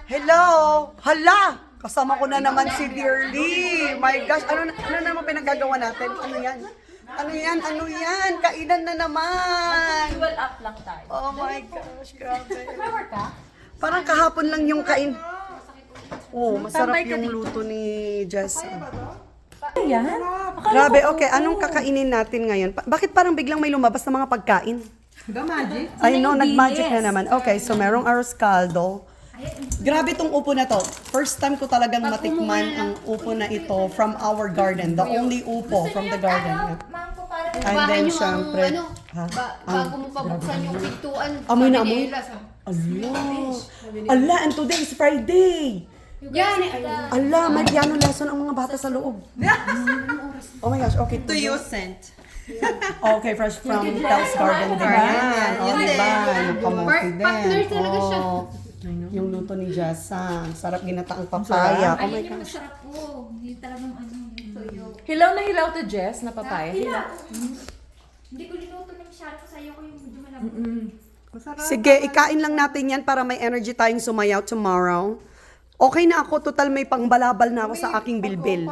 Hello! Hala! Kasama ko na naman si Dearly. My gosh, ano naman pinagagawa natin? Ano yan? Ano yan? Kainan na naman. Well up lang tayo. Oh my gosh, grabe. Flower ka? Parang kahapon lang yung kain. Oh, masarap yung luto ni Jess. Ayan. Grabe, okay. Anong kakainin natin ngayon? Bakit parang biglang may lumabas na mga pagkain? Magic? I know, nag-magic na naman. Okay, so merong arroz caldo. Grabe tong upo na to. First time ko talagang matikman ang upo na ito from our garden. The only upo from the garden. Mangko para And then, syempre, Bago mo pabuksan yung pintuan. amoy na amoy. Ala, and today is Friday. Yan, Ala, may piano lesson ang mga bata sa loob. Oh my gosh, okay. to you sent. Okay, fresh from Tel's Garden din yan. Oh, diba? Yung kamote din. Partner talaga siya. Oh, yung luto ni Jessa. Sarap ginataang papaya. Oh my Ayun yung gosh. masarap po. Hindi talagang yung tuyo. Hilaw na hilaw to Jess na papaya. Hilaw. Hindi ko linuto na masyado kasi ayoko yung medyo malambot. Sige, ikain lang natin yan para may energy tayong sumayaw tomorrow. Okay na ako. Total may pangbalabal na ako sa aking bilbil.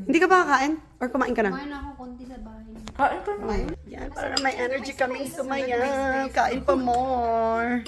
Hindi ka ba kakain? Or kumain ka na? Kumain ako konti sa bahay. Kain ka na. Yan, para may energy kaming sumayaw. Kain pa more.